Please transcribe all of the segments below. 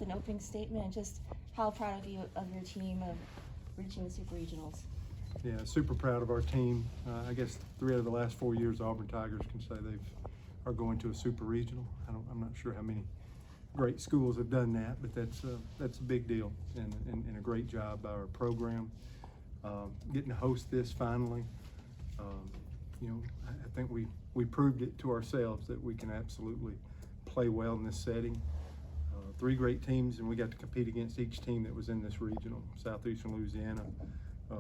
an opening statement and just how proud of you of your team of reaching the Super Regionals. Yeah, super proud of our team. I guess 3 out of the last 4 years, Auburn Tigers can say are going to a Super Regional. I'm not sure how many great schools have done that, but that's a big deal and a great job by our program. Getting to host this finally, you know, I think we proved it to ourselves that we can absolutely play well in this setting. 3 great teams, and we got to compete against each team that was in this regional. Southeastern Louisiana,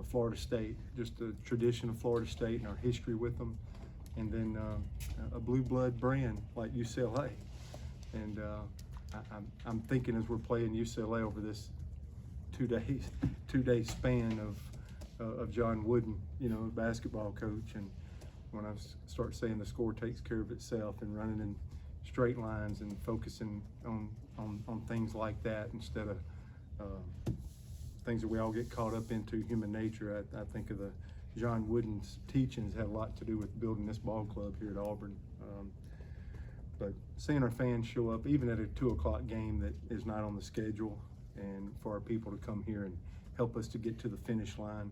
Florida State, just the tradition of Florida State and our history with them, and then a blue blood brand like UCLA. And I'm thinking as we're playing UCLA over this 2 day span of John Wooden, you know, basketball coach, and when I start saying the score takes care of itself and running in straight lines and focusing on things like that instead of things that we all get caught up into, human nature. I think of the John Wooden's teachings had a lot to do with building this ball club here at Auburn. But seeing our fans show up, even at a 2 o'clock game that is not on the schedule, and for our people to come here and help us to get to the finish line,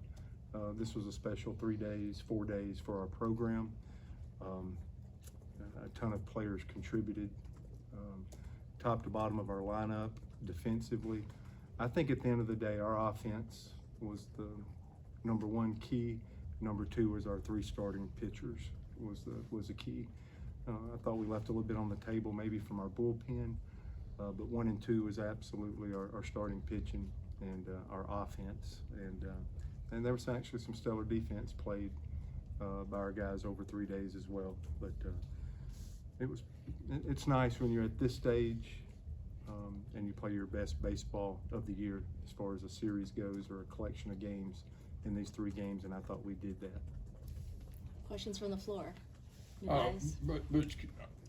this was a special 3 days, 4 days for our program. A ton of players contributed, top to bottom of our lineup, defensively. I think at the end of the day, our offense was the #1 key. #2 was our 3 starting pitchers was the key. I thought we left a little bit on the table maybe from our bullpen, but 1 and 2 was absolutely our starting pitching and our offense. And there was actually some stellar defense played by our guys over 3 days as well. But it's nice when you're at this stage and you play your best baseball of the year as far as a series goes, or a collection of games in these 3 games, and I thought we did that. Questions from the floor? You guys? But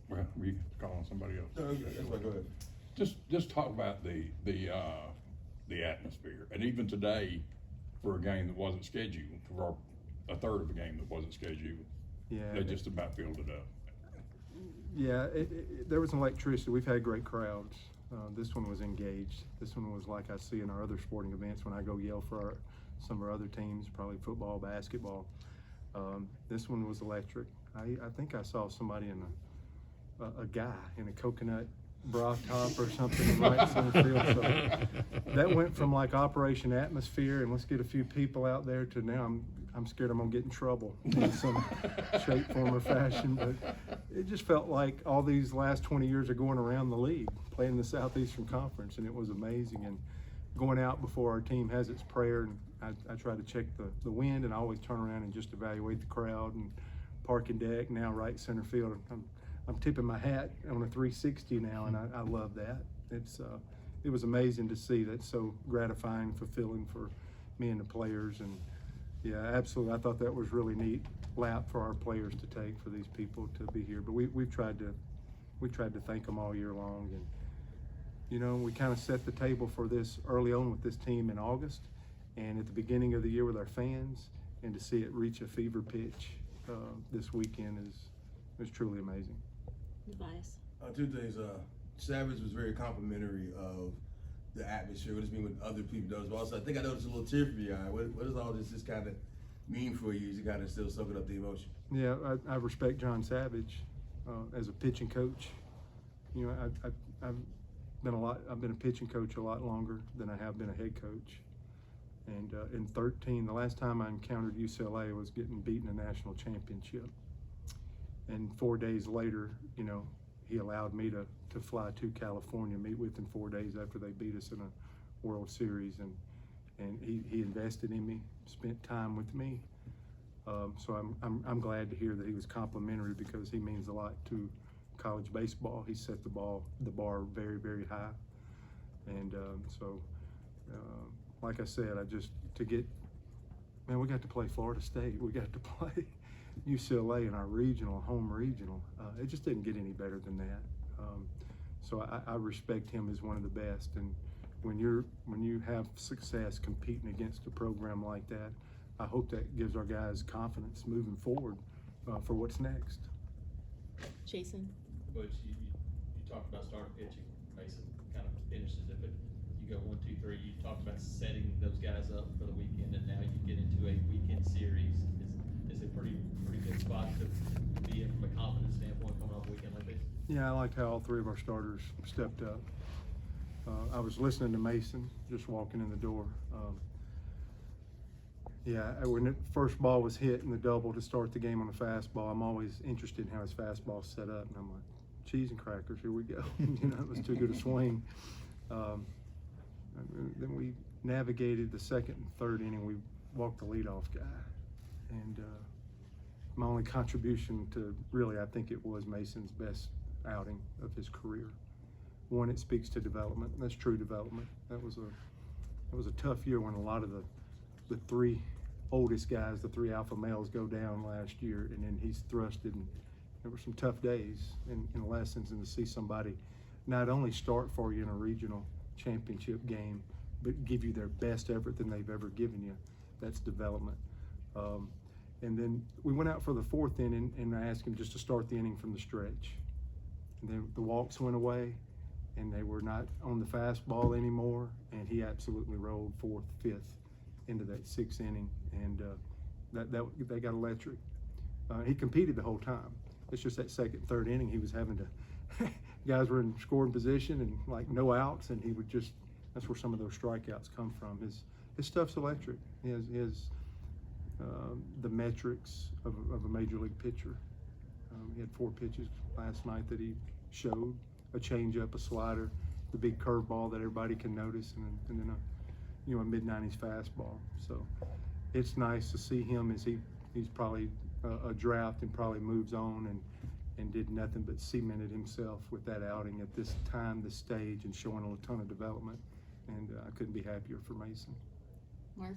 well, we call on somebody else. No, that's right, go ahead. Just talk about the atmosphere, and even today, for a game that wasn't scheduled, for a third of a game that wasn't scheduled, Yeah, they just about filled it up. Yeah, there was an electricity. We've had great crowds. This one was engaged. This one was like I see in our other sporting events when I go yell for some of our other teams, probably football, basketball. This one was electric. I think I saw somebody in a guy in a coconut bra top or something in right center field. So that went from like Operation Atmosphere and let's get a few people out there to now I'm scared I'm gonna get in trouble in some shape, form, or fashion. But it just felt like all these last 20 years of going around the league, playing in the Southeastern Conference, and it was amazing. And going out before our team has its prayer, and I try to check the wind, and I always turn around and just evaluate the crowd and parking deck, now right center field. I'm tipping my hat on a 360 now, and I love that. It was amazing to see. That's so gratifying, fulfilling for me and the players. And yeah, absolutely, I thought that was really neat lap for our players to take, for these people to be here. But we've tried to thank them all year long, and you know, we kind of set the table for this early on with this team in August, and at the beginning of the year with our fans, and to see it reach a fever pitch this weekend is truly amazing. Advice. 2 things. Savage was very complimentary of the atmosphere. What does it mean when other people does? But also, I think I noticed a little tear from your eye. What does all this kind of mean for you? Is you kind of still soaking up the emotion? Yeah, I respect John Savage as a pitching coach. You know, I've been a pitching coach a lot longer than I have been a head coach. And in 13, the last time I encountered UCLA was getting beaten a national championship. And 4 days later, you know, he allowed me to fly to California, meet with him 4 days after they beat us in a World Series, and he invested in me, spent time with me. So I'm glad to hear that he was complimentary, because he means a lot to college baseball. He set the bar very, very high. And like I said, we got to play Florida State. We got to play UCLA in our home regional. It just didn't get any better than that. So I respect him as one of the best. And when you have success competing against a program like that, I hope that gives our guys confidence moving forward for what's next. Jason? Butch, you talked about starting pitching. Mason kind of finished finishes. If you go 1, 2, 3, you talked about setting those guys up for the weekend, and now you get into a weekend series. Is a pretty good spot to be in from a confidence standpoint coming off a weekend like this. Yeah, I liked how all three of our starters stepped up. I was listening to Mason just walking in the door. When the first ball was hit in the double to start the game on the fastball, I'm always interested in how his fastball's set up, and I'm like, cheese and crackers, here we go. It was too good a swing. Then we navigated the second and third inning. We walked the leadoff guy, and my only contribution to really, I think it was Mason's best outing of his career. One, it speaks to development. That's true development. That was a tough year when a lot of the three oldest guys, the three alpha males, go down last year, and then he's thrusted, and there were some tough days and lessons, and to see somebody not only start for you in a regional championship game, but give you their best effort than they've ever given you, that's development. And then we went out for the fourth inning, and I asked him just to start the inning from the stretch. And then the walks went away, and they were not on the fastball anymore, and he absolutely rolled fourth, fifth into that sixth inning, and they got electric. He competed the whole time. It's just that second, third inning he was having to, guys were in scoring position and like no outs, and he would just, that's where some of those strikeouts come from. His stuff's electric. He has the metrics of a major league pitcher. He had 4 pitches last night that he showed, a changeup, a slider, the big curveball that everybody can notice, and then a mid-90s fastball. So it's nice to see him as he's probably a draft and probably moves on and did nothing but cemented himself with that outing at this time, this stage, and showing a ton of development. And I couldn't be happier for Mason. Mark?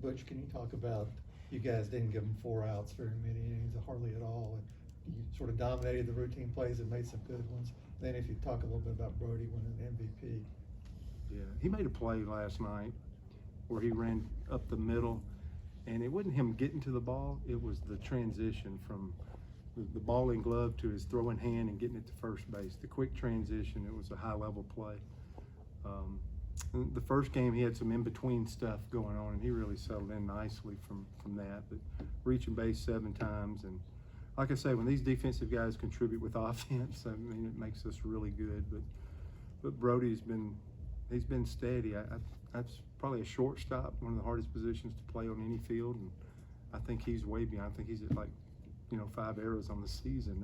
Butch, can you talk about, you guys didn't give him 4 outs very many innings, hardly at all, and you sort of dominated the routine plays and made some good ones. Then if you talk a little bit about Brody winning MVP. Yeah, he made a play last night where he ran up the middle, and it wasn't him getting to the ball, it was the transition from the ball in glove to his throwing hand and getting it to first base. The quick transition, it was a high-level play. The first game he had some in-between stuff going on, and he really settled in nicely from that, but reaching base 7 times. And like I say, when these defensive guys contribute with offense, I mean, it makes us really good. But Brody's he's been steady. That's probably a shortstop, one of the hardest positions to play on any field, and I think he's way beyond. I think he's at 5 errors on the season.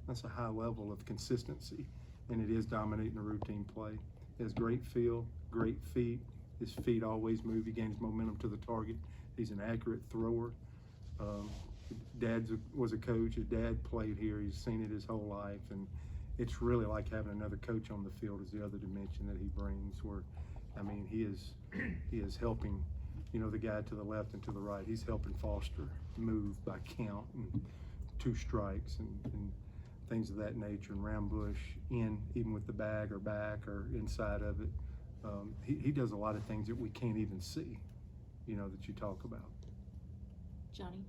That's a high level of consistency, and it is dominating the routine play. He has great feel, great feet. His feet always move. He gains momentum to the target. He's an accurate thrower. Dad was a coach. His dad played here. He's seen it his whole life, and it's really like having another coach on the field. Is the other dimension that he brings. Where, I mean, he is helping, the guy to the left and to the right. He's helping Foster move by count and 2 strikes and things of that nature, and round bush even with the bag or back or inside of it. He does a lot of things that we can't even see, that you talk about. Johnny?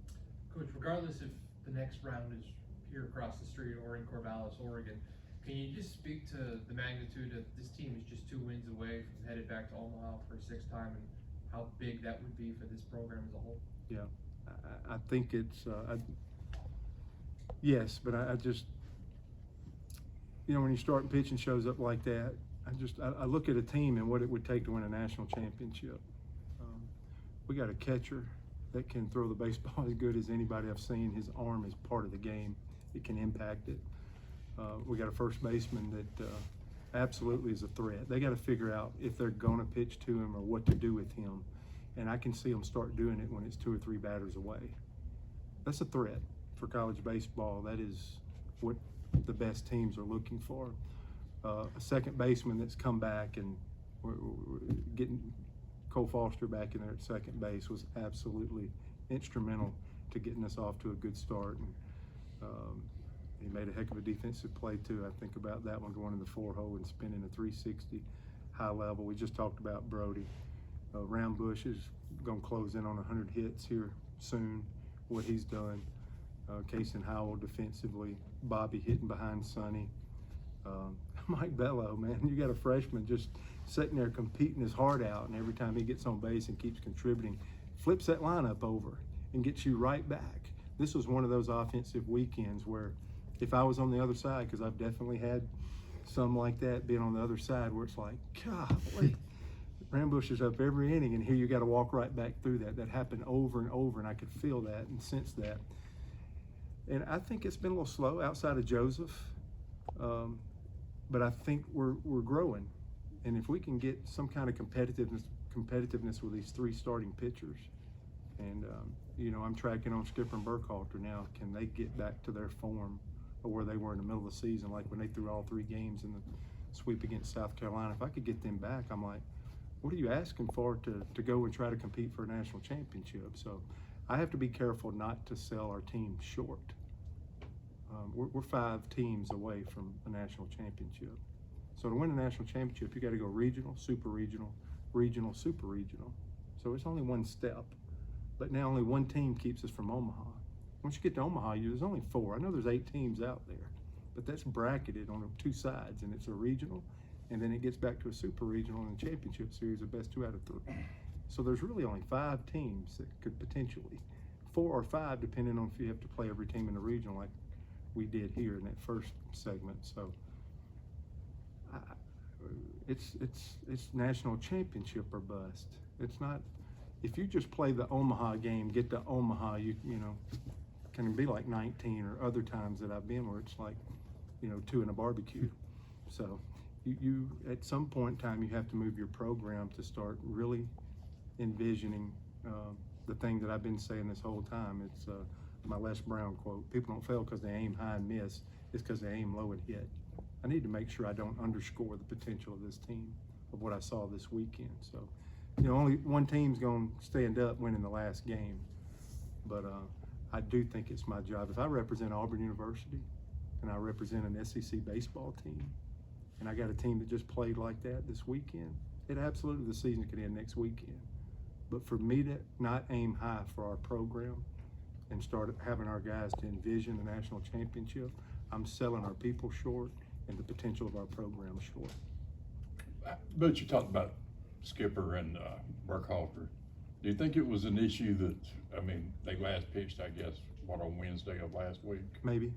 Coach, regardless if the next round is here across the street or in Corvallis, Oregon, can you just speak to the magnitude of this team is just 2 wins away from headed back to Omaha for a 6th time, and how big that would be for this program as a whole? Yeah, I think it's, yes, but I just, when you start pitching shows up like that, I look at a team and what it would take to win a national championship. We got a catcher that can throw the baseball as good as anybody I've seen. His arm is part of the game. It can impact it. We got a first baseman that absolutely is a threat. They got to figure out if they're going to pitch to him or what to do with him. And I can see them start doing it when it's 2 or 3 batters away. That's a threat for college baseball. That is what the best teams are looking for. A second baseman that's come back, and we're getting Cole Foster back in there at second base was absolutely instrumental to getting us off to a good start. And he made a heck of a defensive play too. I think about that one going in the 4-hole and spinning a 360 high level. We just talked about Brody. Round Bush is going to close in on 100 hits here soon, what he's done. Case and Howell defensively, Bobby hitting behind Sonny. Mike Bello, man, you got a freshman just sitting there competing his heart out, and every time he gets on base and keeps contributing, flips that lineup over and gets you right back. This was one of those offensive weekends where if I was on the other side, because I've definitely had some like that, being on the other side where it's like, golly, Rambush is up every inning, and here you got to walk right back through that. That happened over and over, and I could feel that and sense that. And I think it's been a little slow outside of Joseph, but I think we're growing. And if we can get some kind of competitiveness with these three starting pitchers, and you know, I'm tracking on Skipper and Burkhalter now. Can they get back to their form or where they were in the middle of the season, like when they threw all 3 games in the sweep against South Carolina? If I could get them back, I'm like, what are you asking for to go and try to compete for a national championship? So I have to be careful not to sell our team short. We're 5 teams away from a national championship. So to win a national championship, you got to go regional, super regional, regional, super regional. So it's only one step. But now only one team keeps us from Omaha. Once you get to Omaha, there's only 4. I know there's 8 teams out there, but that's bracketed on 2 sides, and it's a regional, and then it gets back to a super regional and a championship series of best 2 out of 3. So there's really only 5 teams that could potentially, 4 or 5, depending on if you have to play every team in the regional like we did here in that first segment. So it's national championship or bust. It's not. If you just play the Omaha game, get to Omaha, you know, can be like 19, or other times that I've been where it's like, you know, 2 in a barbecue. So you at some point in time, you have to move your program to start really envisioning the thing that I've been saying this whole time. It's my Les Brown quote: people don't fail because they aim high and miss, it's because they aim low and hit. I need to make sure I don't underscore the potential of this team, of what I saw this weekend. So, you know, only one team's going to stand up winning the last game. But I do think it's my job. If I represent Auburn University and I represent an SEC baseball team, and I got a team that just played like that this weekend, it absolutely, the season could end next weekend. But for me to not aim high for our program and start having our guys to envision the national championship, I'm selling our people short and the potential of our program short. But you talked about Skipper and Burkhalter. Do you think it was an issue that, I mean, they last pitched, I guess, on Wednesday of last week? Maybe.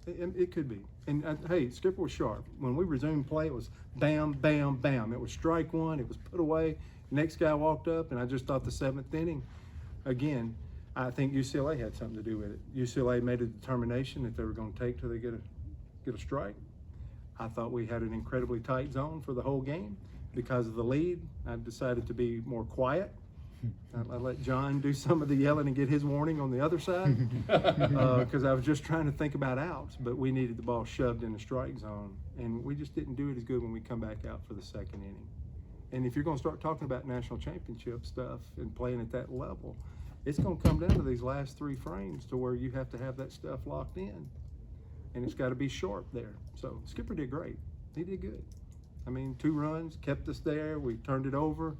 It could be. And hey, Skipper was sharp. When we resumed play, it was bam, bam, bam. It was strike 1, it was put away. Next guy walked up, and I just thought the 7th inning, again, I think UCLA had something to do with it. UCLA made a determination that they were going to take till they get a strike. I thought we had an incredibly tight zone for the whole game. Because of the lead, I decided to be more quiet. I let John do some of the yelling and get his warning on the other side, because I was just trying to think about outs, but we needed the ball shoved in the strike zone, and we just didn't do it as good when we come back out for the 2nd inning. And if you're going to start talking about national championship stuff and playing at that level, it's going to come down to these last 3 frames to where you have to have that stuff locked in, and it's got to be sharp there. So Skipper did great. He did good. I mean, 2 runs, kept us there. We turned it over,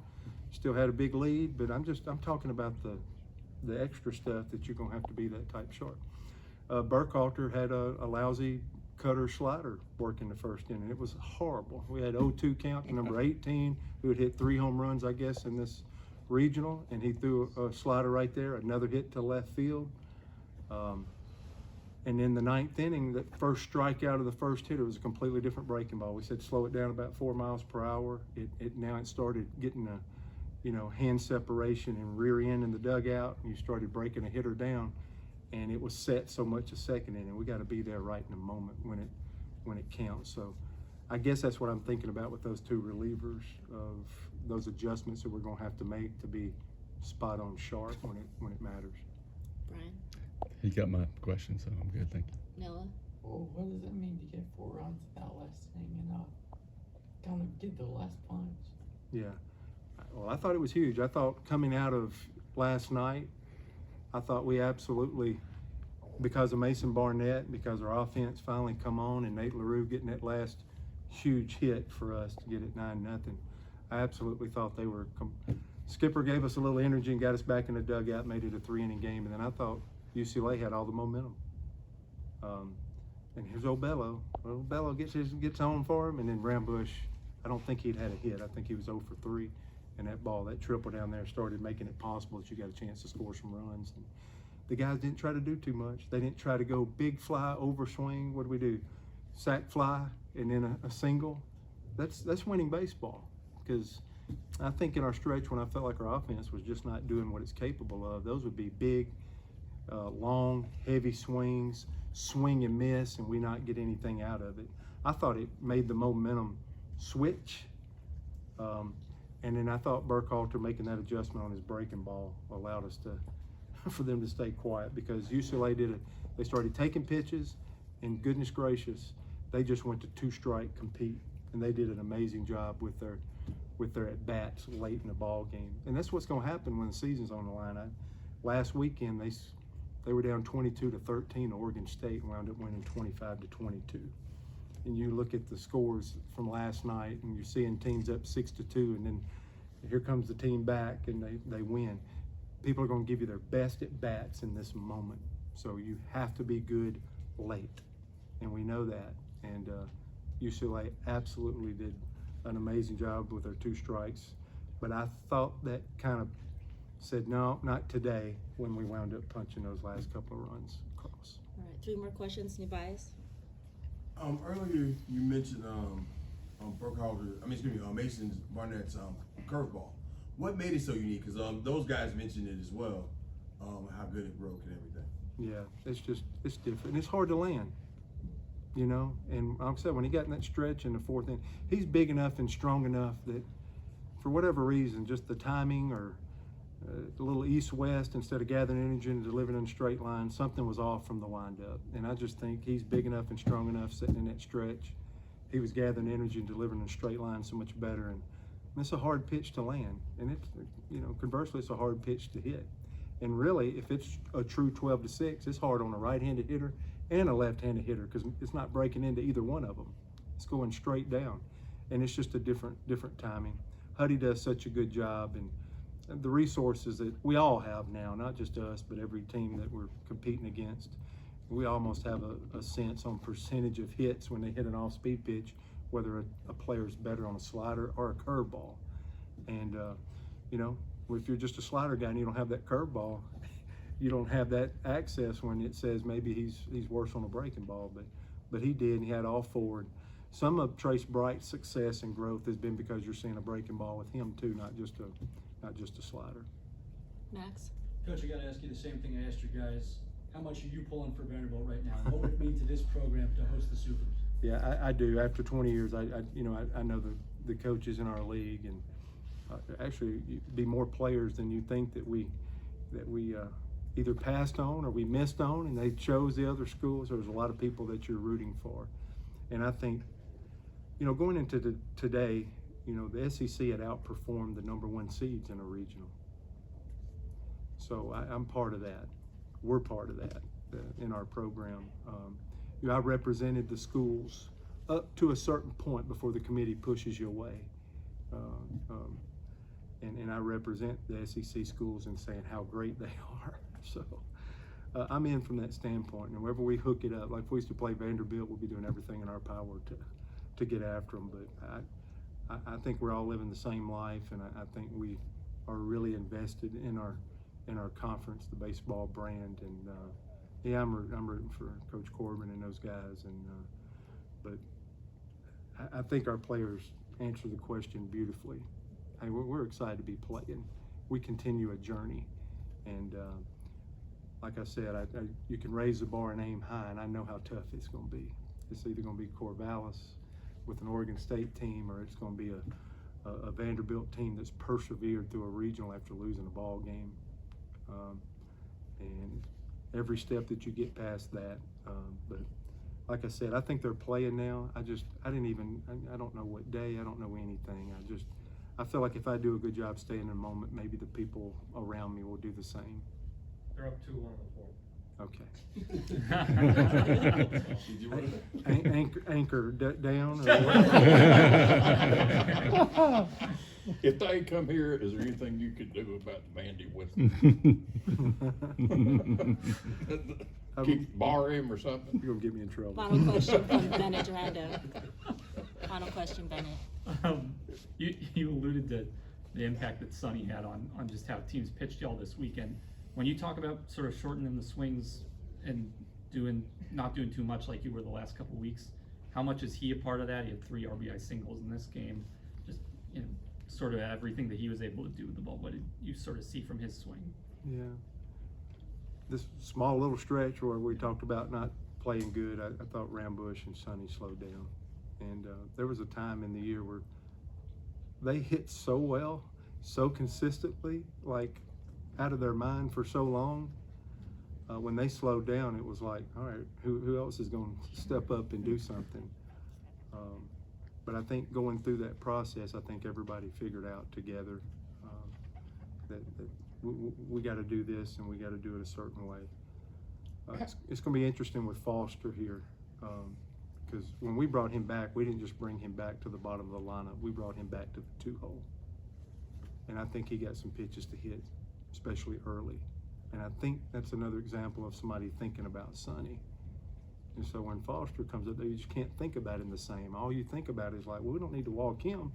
still had a big lead, but I'm talking about the extra stuff that you're gonna have to be that type sharp. Burkhalter had a lousy cutter slider working the 1st inning. It was horrible. We had 0-2 count to number 18, who had hit 3 home runs, I guess, in this regional, and he threw a slider right there, another hit to left field. And in the 9th inning, that first strikeout of the first hitter was a completely different breaking ball. We said slow it down about 4 miles per hour. Now it started getting a, you know, hand separation and rear end in the dugout, and you started breaking a hitter down, and it was set so much a 2nd inning. We got to be there right in the moment when it counts. So I guess that's what I'm thinking about with those 2 relievers, of those adjustments that we're going to have to make to be spot on sharp when it matters. Brian? He got my question, so I'm good, thank you. Noah? Well, what does it mean to get 4 runs in that last inning and not kind of get the last punch? Yeah. Well, I thought it was huge. I thought coming out of last night, I thought we absolutely, because of Mason Barnett, because our offense finally come on, and Nate LaRue getting that last huge hit for us to get it 9-0. I absolutely thought they were. Skipper gave us a little energy and got us back in the dugout, made it a 3-inning game, and then I thought UCLA had all the momentum. And here's old Bello. Well, Bello gets on for him, and then Rambush, I don't think he'd had a hit. I think he was 0 for 3. And that ball, that triple down there started making it possible that you got a chance to score some runs. And the guys didn't try to do too much. They didn't try to go big fly, overswing. What do we do? Sack fly, and then a single. That's winning baseball. Because I think in our stretch when I felt like our offense was just not doing what it's capable of, those would be big, long, heavy swings, swing and miss, and we not get anything out of it. I thought it made the momentum switch. And then I thought Burkhalter making that adjustment on his breaking ball allowed us for them to stay quiet, because UCLA they started taking pitches, and goodness gracious, they just went to 2-strike compete, and they did an amazing job with their at-bats late in the ball game. And that's what's going to happen when the season's on the line. Last weekend they were down 22-13 to Oregon State and wound up winning 25-22. And you look at the scores from last night, and you're seeing teams up 6-2, and then here comes the team back, and they win. People are going to give you their best at bats in this moment, so you have to be good late, and we know that. And UCLA absolutely did an amazing job with their 2 strikes, but I thought that kind of said no, not today, when we wound up punching those last couple of runs across. All right, 3 more questions. Nevias? Earlier you mentioned Mason Barnett's curveball. What made it so unique? Because those guys mentioned it as well, how good it broke and everything. Yeah, it's different. It's hard to land, you know. And like I said, when he got in that stretch in the 4th inning, he's big enough and strong enough that, for whatever reason, just the timing or a little east-west instead of gathering energy and delivering in a straight line, something was off from the windup. And I just think he's big enough and strong enough sitting in that stretch. He was gathering energy and delivering in a straight line so much better. And it's a hard pitch to land. And it's, you know, conversely, it's a hard pitch to hit. And really, if it's a true 12-6, it's hard on a right-handed hitter and a left-handed hitter, because it's not breaking into either one of them. It's going straight down. And it's just a different timing. Huddy does such a good job, and the resources that we all have now, not just us, but every team that we're competing against, we almost have a sense on percentage of hits when they hit an off-speed pitch, whether a player's better on a slider or a curveball. And, you know, if you're just a slider guy and you don't have that curveball, you don't have that access when it says maybe he's worse on a breaking ball. But he did, and he had all 4. Some of Trace Bright's success and growth has been because you're seeing a breaking ball with him too, not just a slider. Max? Coach, I got to ask you the same thing I asked you guys. How much are you pulling for Vanderbilt right now? What would it mean to this program to host the Supers? Yeah, I do. After 20 years, I know the coaches in our league, and actually be more players than you think that we either passed on or we missed on, and they chose the other schools. There's a lot of people that you're rooting for, and I think, you know, going into today, you know, the SEC had outperformed the #1 seeds in a regional. So I'm part of that. We're part of that in our program. You know, I represented the schools up to a certain point before the committee pushes you away. And I represent the SEC schools in saying how great they are. So I'm in from that standpoint. And wherever we hook it up, like if we used to play Vanderbilt, we'll be doing everything in our power to get after them. But I think we're all living the same life, and I think we are really invested in our conference, the baseball brand. And yeah, I'm rooting for Coach Corbin and those guys. And but I think our players answer the question beautifully. Hey, we're excited to be playing. We continue a journey, and like I said, you can raise the bar and aim high, and I know how tough it's going to be. It's either going to be Corvallis with an Oregon State team, or it's going to be a Vanderbilt team that's persevered through a regional after losing a ball game. And every step that you get past that, but like I said, I think they're playing now. I don't know what day, I don't know anything. I feel like if I do a good job staying in the moment, maybe the people around me will do the same. They're up 2-1 on the 4th. Okay. Anchor down or what? If they come here, is there anything you could do about Mandy Woods? bar him or something? You're gonna get me in trouble. Final question from Bennett Durando. Final question, Bennett. You alluded to the impact that Sonny had on just how teams pitched y'all this weekend. When you talk about sort of shortening the swings and not doing too much like you were the last couple weeks, how much is he a part of that? He had 3 RBI singles in this game. Just, sort of everything that he was able to do with the ball. What did you sort of see from his swing? Yeah. This small little stretch where we talked about not playing good, I thought Rambush and Sonny slowed down. And there was a time in the year where they hit so well, so consistently, like out of their mind for so long. When they slowed down, it was like, all right, who else is going to step up and do something? But I think going through that process, I think everybody figured out together that we got to do this and we got to do it a certain way. It's going to be interesting with Foster here because when we brought him back, we didn't just bring him back to the bottom of the lineup. We brought him back to the 2-hole. And I think he got some pitches to hit, especially early. And I think that's another example of somebody thinking about Sonny. And so when Foster comes up there, you just can't think about him the same. All you think about is like, well, we don't need to walk him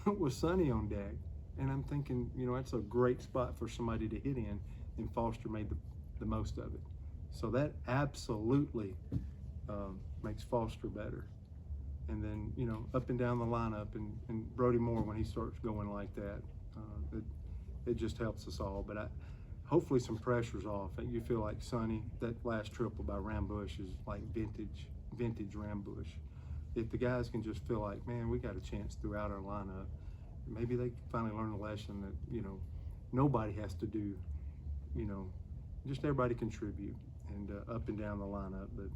with Sonny on deck. And I'm thinking, that's a great spot for somebody to hit in, and Foster made the most of it. So that absolutely makes Foster better. And then, up and down the lineup, and Brody Moore, when he starts going like that, it just helps us all. But hopefully some pressure's off. You feel like Sonny, that last triple by Rambush is like vintage Rambush. If the guys can just feel like, man, we got a chance throughout our lineup, maybe they finally learn a lesson that, nobody has to do, just everybody contribute and up and down the lineup. But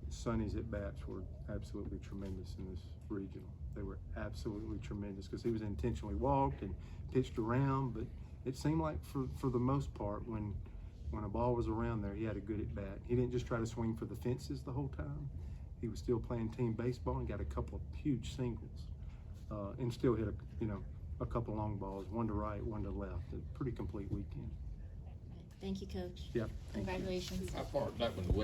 Sonny's at bats were absolutely tremendous in this regional. They were absolutely tremendous because he was intentionally walked and pitched around, but it seemed like for the most part, when a ball was around there, he had a good at bat. He didn't just try to swing for the fences the whole time. He was still playing team baseball and got a couple of huge singles, and still hit a couple long balls, one to right, one to left. A pretty complete weekend. Thank you, Coach. Yep. Thank you. Congratulations. How far is that one away?